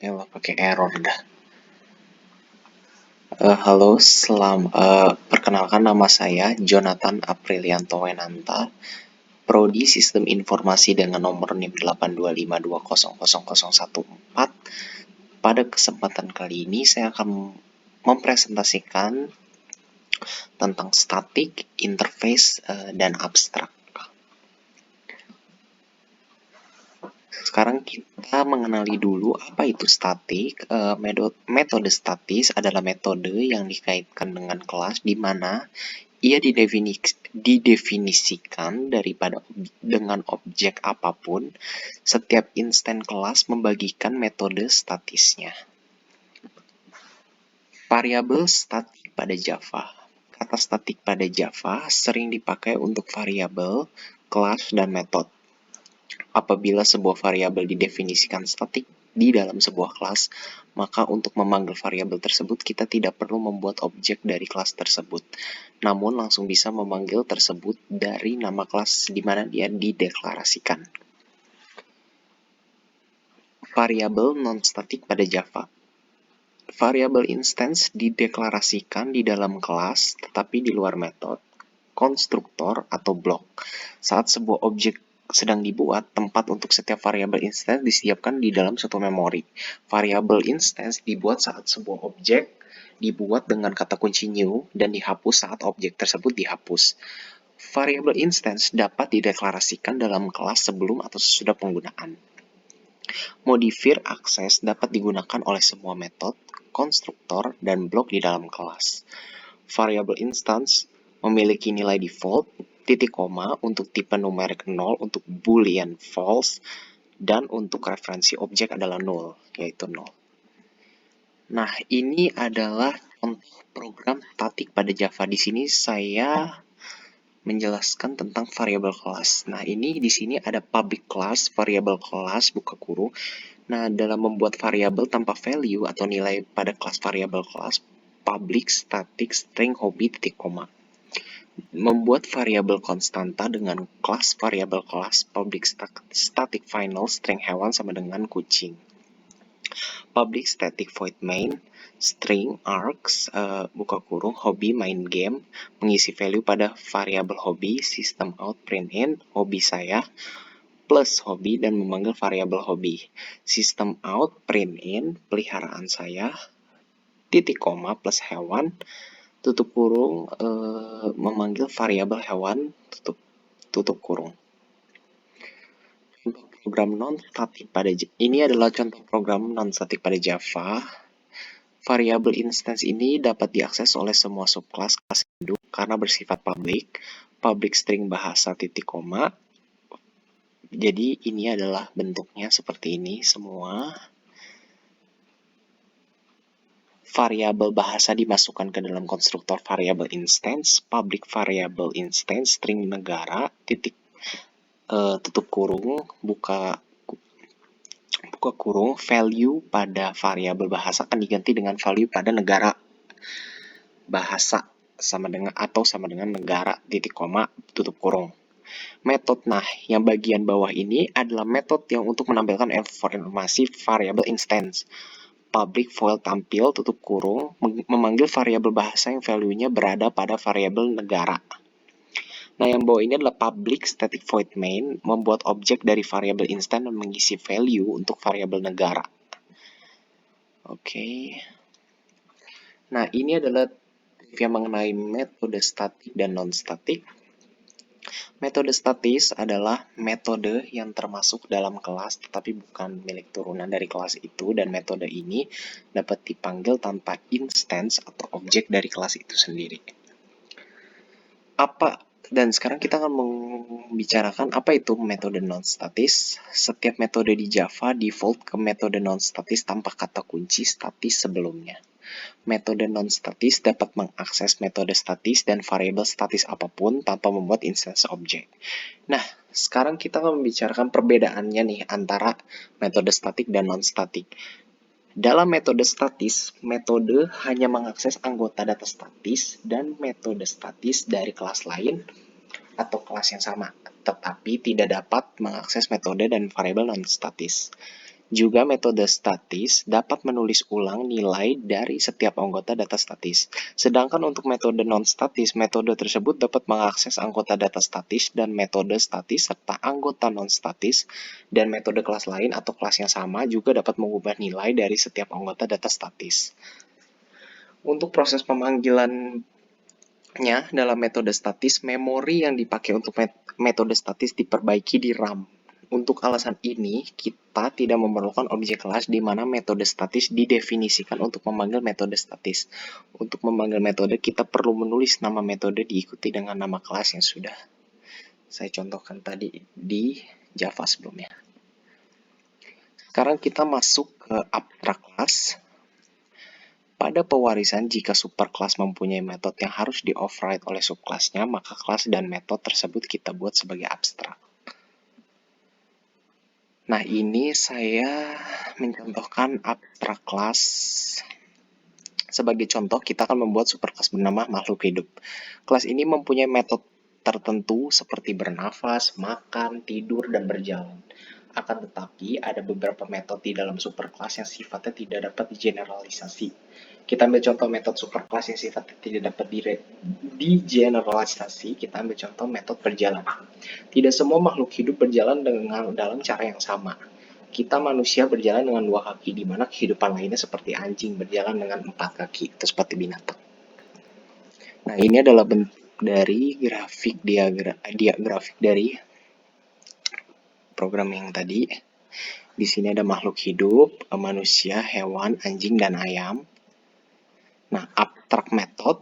Elah, pakai error dah. Halo, perkenalkan nama saya Jonathan Aprilianto Wenanta, Prodi Sistem Informasi dengan nomor NIM 825200014. Pada kesempatan kali ini saya akan mempresentasikan tentang statik, interface, dan abstrak. Sekarang kita mengenali dulu apa itu statik. Metode statis adalah metode yang dikaitkan dengan kelas di mana ia didefinisikan dengan objek apapun. Setiap instansi kelas membagikan metode statisnya. Variabel statik pada Java. Kata statik pada Java sering dipakai untuk variabel, kelas, dan metode. Apabila sebuah variabel didefinisikan statik di dalam sebuah kelas, maka untuk memanggil variabel tersebut kita tidak perlu membuat objek dari kelas tersebut, namun langsung bisa memanggil tersebut dari nama kelas di mana dia dideklarasikan. Variabel non-statik pada Java. Variabel instance dideklarasikan di dalam kelas tetapi di luar metode, konstruktor, atau blok. Saat sebuah objek sedang dibuat, tempat untuk setiap variabel instance disiapkan di dalam suatu memori. Variabel instance dibuat saat sebuah objek dibuat dengan kata kunci new dan dihapus saat objek tersebut dihapus. Variabel instance dapat dideklarasikan dalam kelas sebelum atau sesudah penggunaan. Modifier akses dapat digunakan oleh semua metode, konstruktor, dan blok di dalam kelas. Variabel instance memiliki nilai default, titik koma untuk tipe numerik 0 untuk boolean false, dan untuk referensi objek adalah null, yaitu 0. Nah, ini adalah contoh program statik pada Java. Di sini saya menjelaskan tentang variabel kelas. Nah, ini di sini ada public class, variabel kelas, buka kurung. Nah, dalam membuat variabel tanpa value atau nilai pada kelas variabel kelas, public, static, string, hobby, titik koma. Membuat variabel konstanta dengan kelas variabel kelas, public static final, string hewan sama dengan kucing. Public static void main, string args, buka kurung, hobby main game, mengisi value pada variabel hobby, system out print in, hobby saya, plus hobby dan memanggil variabel hobby. System out print in, peliharaan saya, titik koma plus hewan, tutup kurung, memanggil variabel hewan, tutup kurung. Program non-statik pada ini adalah contoh program non-statik pada Java. Variabel instance ini dapat diakses oleh semua subclass kelas induk karena bersifat public. Public string bahasa titik koma. Jadi ini adalah bentuknya seperti ini semua. Variabel bahasa dimasukkan ke dalam konstruktor variabel instance, public variabel instance, string negara, titik tutup kurung, buka kurung, value pada variabel bahasa akan diganti dengan value pada negara bahasa sama dengan negara, titik koma, tutup kurung. Metode, nah yang bagian bawah ini adalah metode yang untuk menampilkan informasi variabel instance. Public void tampil, tutup kurung, memanggil variabel bahasa yang value-nya berada pada variabel negara. Nah, yang bawah ini adalah public static void main, membuat objek dari variabel instance dan mengisi value untuk variabel negara. Oke. Nah, ini adalah yang mengenai metode statik dan non-statik. Metode statis adalah metode yang termasuk dalam kelas tetapi bukan milik turunan dari kelas itu, dan metode ini dapat dipanggil tanpa instance atau objek dari kelas itu sendiri. Dan sekarang kita akan membicarakan apa itu metode non-statis. Setiap metode di Java default ke metode non-statis tanpa kata kunci statis sebelumnya. Metode non-statis dapat mengakses metode statis dan variabel statis apapun tanpa membuat instance objek. Nah, sekarang kita akan membicarakan perbedaannya nih antara metode statik dan non-statik. Dalam metode statis, metode hanya mengakses anggota data statis dan metode statis dari kelas lain atau kelas yang sama, tetapi tidak dapat mengakses metode dan variabel non-statis. Juga metode statis dapat menulis ulang nilai dari setiap anggota data statis. Sedangkan untuk metode non-statis, metode tersebut dapat mengakses anggota data statis dan metode statis serta anggota non-statis, dan metode kelas lain atau kelas yang sama juga dapat mengubah nilai dari setiap anggota data statis. Untuk proses pemanggilannya dalam metode statis, memori yang dipakai untuk metode statis diperbaiki di RAM. Untuk alasan ini, kita tidak memerlukan objek kelas di mana metode statis didefinisikan untuk memanggil metode statis. Untuk memanggil metode, kita perlu menulis nama metode diikuti dengan nama kelas yang sudah saya contohkan tadi di Java sebelumnya. Sekarang kita masuk ke abstract class. Pada pewarisan, jika superclass mempunyai metode yang harus di-override oleh subclassnya, maka kelas dan metode tersebut kita buat sebagai abstrak. Nah, ini saya mencontohkan abstrak class. Sebagai contoh, kita akan membuat superclass bernama makhluk hidup. Kelas ini mempunyai metode tertentu seperti bernafas, makan, tidur, dan berjalan. Akan tetapi, ada beberapa metode di dalam superclass yang sifatnya tidak dapat digeneralisasi. Kita ambil contoh metode superclass yang sifatnya tidak dapat digeneralisasi. Kita ambil contoh metode berjalan. Tidak semua makhluk hidup berjalan dalam cara yang sama. Kita manusia berjalan dengan 2 kaki, di mana kehidupan lainnya seperti anjing berjalan dengan 4 kaki, itu seperti binatang. Nah, ini adalah bentuk dari grafik grafik dari program yang tadi. Di sini ada makhluk hidup, manusia, hewan, anjing, dan ayam. Nah, abstrak method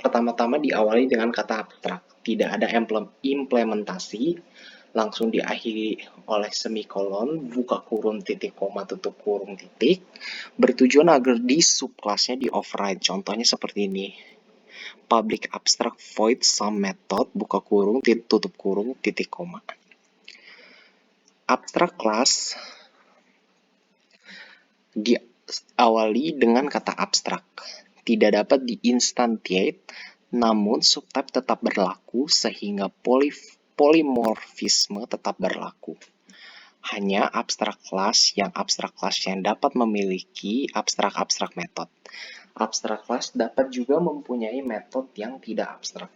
pertama-tama diawali dengan kata abstrak. Tidak ada implementasi, langsung diakhiri oleh semikolon, buka kurung, titik koma, tutup kurung, titik. Bertujuan agar di subclassnya di-override. Contohnya seperti ini. Public abstract void sum method, buka kurung, tutup kurung, titik koma. Abstract class diawali dengan kata abstrak. Tidak dapat di-instantiate, namun subtype tetap berlaku sehingga polymorphisme tetap berlaku. Hanya abstrak class yang dapat memiliki abstrak method. Abstrak class dapat juga mempunyai metode yang tidak abstrak.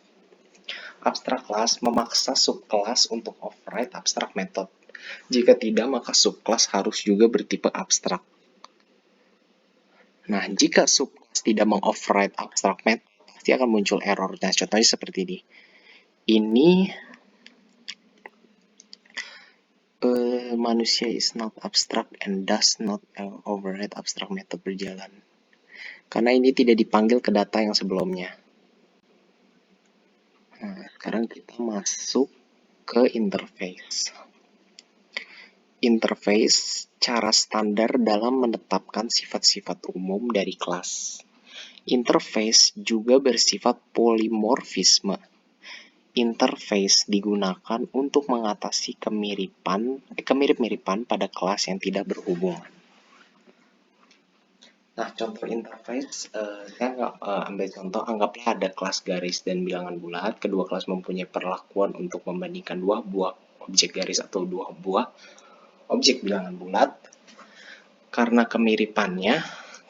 Abstrak class memaksa subclass untuk override abstrak method. Jika tidak, maka subclass harus juga bertipe abstrak. Nah, jika subclass tidak meng-override abstrak method, pasti akan muncul error. Nah, contohnya seperti ini. Ini manusia is not abstract and does not override abstract method berjalan. Karena ini tidak dipanggil ke data yang sebelumnya. Nah, sekarang kita masuk ke interface. Interface cara standar dalam menetapkan sifat-sifat umum dari kelas. Interface juga bersifat polimorfisme. Interface digunakan untuk mengatasi kemirip-miripan pada kelas yang tidak berhubungan. Nah, contoh interface, saya ambil contoh, anggaplah ada kelas garis dan bilangan bulat. Kedua kelas mempunyai perlakuan untuk membandingkan 2 buah objek garis atau 2 buah objek bilangan bulat. Karena kemiripannya,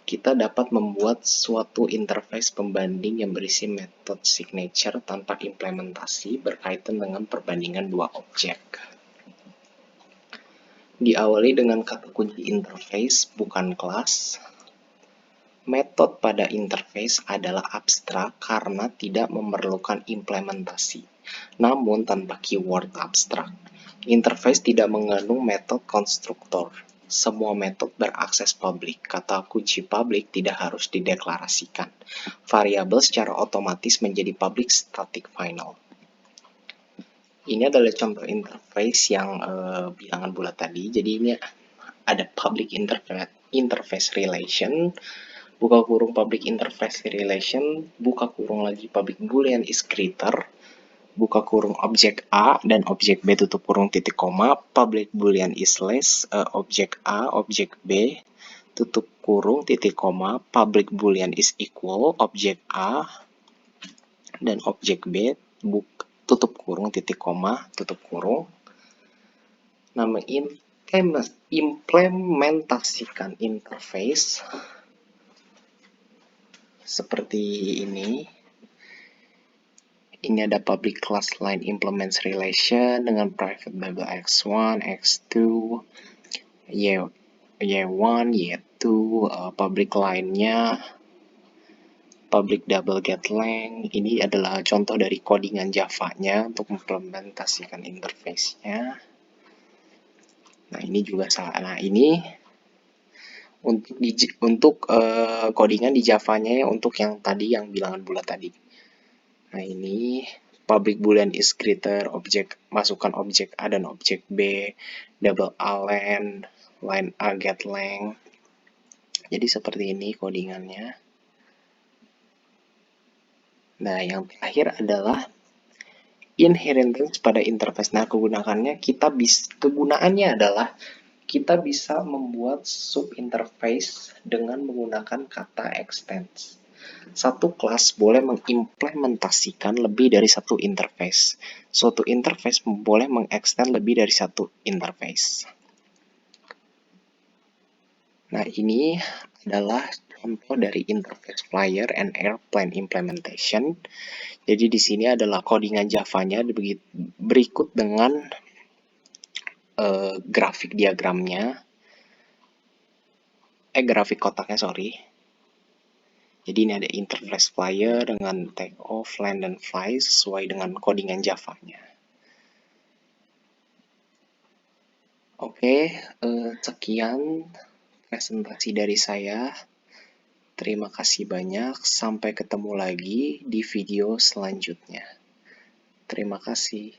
kita dapat membuat suatu interface pembanding yang berisi metode signature tanpa implementasi berkaitan dengan perbandingan 2 objek. Diawali dengan kata kunci interface, bukan kelas. Metode pada interface adalah abstrak karena tidak memerlukan implementasi, namun tanpa keyword abstrak. Interface tidak mengandung metode konstruktor. Semua metode berakses publik. Kata kunci publik tidak harus dideklarasikan. Variabel secara otomatis menjadi public static final. Ini adalah contoh interface yang bilangan bulat tadi. Jadi ini ada public interface relation, buka kurung public interface relation, buka kurung lagi public boolean is greater, buka kurung objek A dan objek B tutup kurung titik koma, public boolean is less, objek A, objek B, tutup kurung titik koma, public boolean is equal, objek A dan objek B, tutup kurung titik koma, tutup kurung. Nama implementasikan interface seperti ini. Ini ada public class line implements relation dengan private label x1, x2, y1, y2, public line-nya, public double get length. Ini adalah contoh dari codingan Java-nya untuk implementasikan interface-nya. Nah, ini juga salah. Nah, ini untuk codingan di Java-nya untuk yang tadi yang bilangan bulat tadi. Nah, ini public boolean is greater, masukkan objek A dan objek B, double A line A get length. Jadi seperti ini codingannya. Nah, yang terakhir adalah inheritance pada interface. Nah, kegunaannya adalah kita bisa membuat sub interface dengan menggunakan kata extends. Satu kelas boleh mengimplementasikan lebih dari satu interface. Suatu interface boleh mengextend lebih dari satu interface. Nah, ini adalah contoh dari interface flyer and airplane implementation. Jadi di sini adalah codingan Java-nya berikut dengan grafik diagramnya. Grafik kotaknya, sorry. Jadi ini ada interface flyer dengan take off, land, dan fly sesuai dengan codingan Java-nya. Oke, sekian presentasi dari saya. Terima kasih banyak. Sampai ketemu lagi di video selanjutnya. Terima kasih.